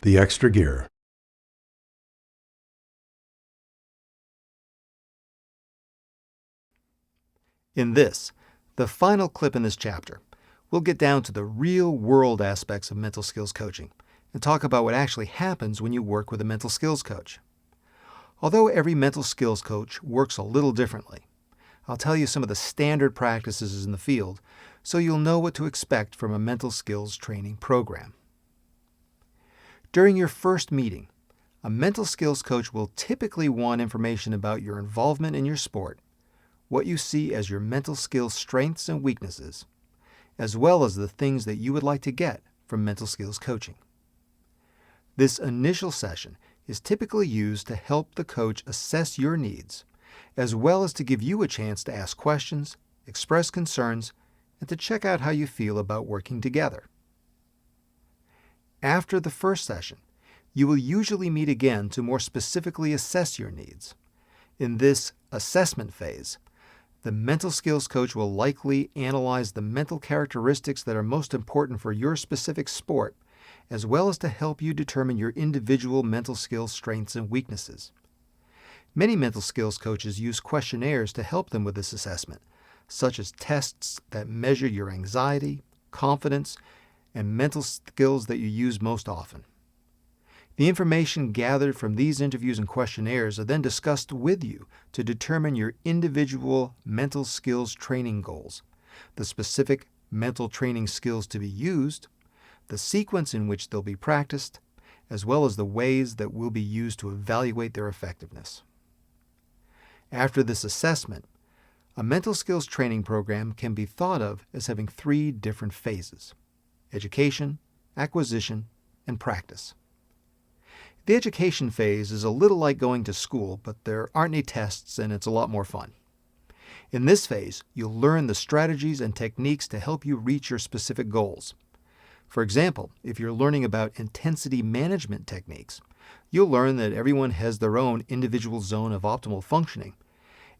The extra gear. In this, the final clip in this chapter, we'll get down to the real-world aspects of mental skills coaching and talk about what actually happens when you work with a mental skills coach. Although every mental skills coach works a little differently, I'll tell you some of the standard practices in the field so you'll know what to expect from a mental skills training program. During your first meeting, a mental skills coach will typically want information about your involvement in your sport, what you see as your mental skills strengths and weaknesses, as well as the things that you would like to get from mental skills coaching. This initial session is typically used to help the coach assess your needs, as well as to give you a chance to ask questions, express concerns, and to check out how you feel about working together. After the first session, you will usually meet again to more specifically assess your needs. In this assessment phase, the mental skills coach will likely analyze the mental characteristics that are most important for your specific sport, as well as to help you determine your individual mental skills strengths and weaknesses. Many mental skills coaches use questionnaires to help them with this assessment, such as tests that measure your anxiety, confidence, and mental skills that you use most often. The information gathered from these interviews and questionnaires are then discussed with you to determine your individual mental skills training goals, the specific mental training skills to be used, the sequence in which they'll be practiced, as well as the ways that will be used to evaluate their effectiveness. After this assessment, a mental skills training program can be thought of as having 3 different phases: education, acquisition, and practice. The education phase is a little like going to school, but there aren't any tests and it's a lot more fun. In this phase, you'll learn the strategies and techniques to help you reach your specific goals. For example, if you're learning about intensity management techniques, you'll learn that everyone has their own individual zone of optimal functioning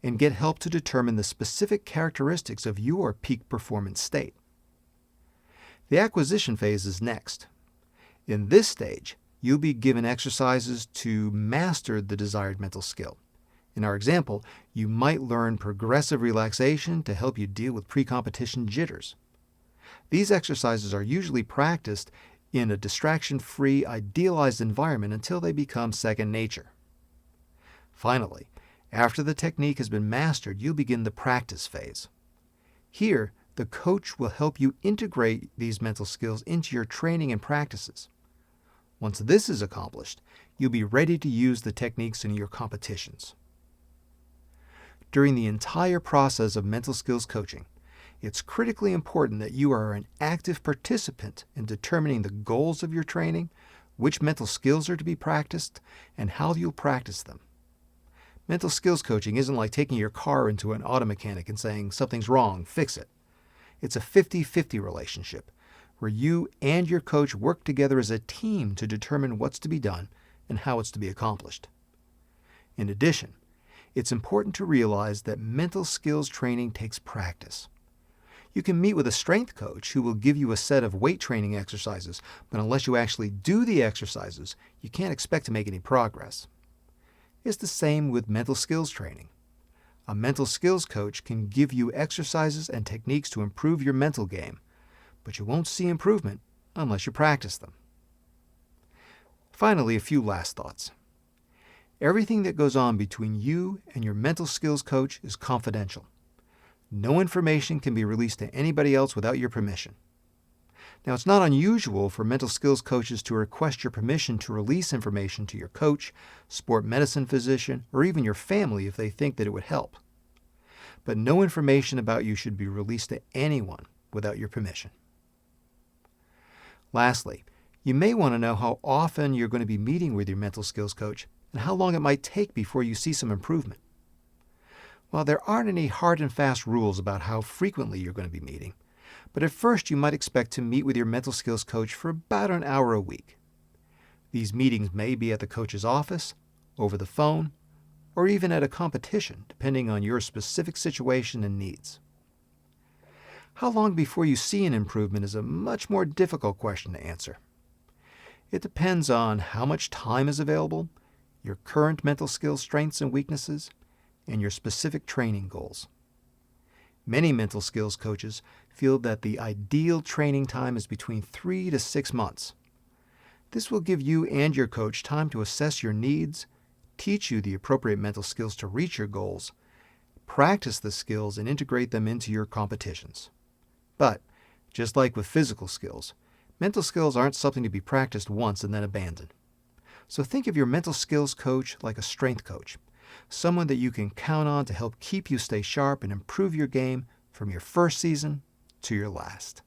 and get help to determine the specific characteristics of your peak performance state. The acquisition phase is next. In this stage, you'll be given exercises to master the desired mental skill. In our example, you might learn progressive relaxation to help you deal with pre-competition jitters. These exercises are usually practiced in a distraction-free, idealized environment until they become second nature. Finally, after the technique has been mastered, you'll begin the practice phase. Here, the coach will help you integrate these mental skills into your training and practices. Once this is accomplished, you'll be ready to use the techniques in your competitions. During the entire process of mental skills coaching, it's critically important that you are an active participant in determining the goals of your training, which mental skills are to be practiced, and how you'll practice them. Mental skills coaching isn't like taking your car into an auto mechanic and saying, "Something's wrong, fix it." It's a 50-50 relationship, where you and your coach work together as a team to determine what's to be done and how it's to be accomplished. In addition, it's important to realize that mental skills training takes practice. You can meet with a strength coach who will give you a set of weight training exercises, but unless you actually do the exercises, you can't expect to make any progress. It's the same with mental skills training. A mental skills coach can give you exercises and techniques to improve your mental game, but you won't see improvement unless you practice them. Finally, a few last thoughts. Everything that goes on between you and your mental skills coach is confidential. No information can be released to anybody else without your permission. Now, it's not unusual for mental skills coaches to request your permission to release information to your coach, sport medicine physician, or even your family if they think that it would help. But no information about you should be released to anyone without your permission. Lastly, you may want to know how often you're going to be meeting with your mental skills coach and how long it might take before you see some improvement. While there aren't any hard and fast rules about how frequently you're going to be meeting, but at first you might expect to meet with your mental skills coach for about an hour a week. These meetings may be at the coach's office, over the phone, or even at a competition, depending on your specific situation and needs. How long before you see an improvement is a much more difficult question to answer. It depends on how much time is available, your current mental skills strengths and weaknesses, and your specific training goals. Many mental skills coaches feel that the ideal training time is between 3 to 6 months. This will give you and your coach time to assess your needs, teach you the appropriate mental skills to reach your goals, practice the skills, and integrate them into your competitions. But, just like with physical skills, mental skills aren't something to be practiced once and then abandoned. So think of your mental skills coach like a strength coach, someone that you can count on to help keep you stay sharp and improve your game from your first season to your last.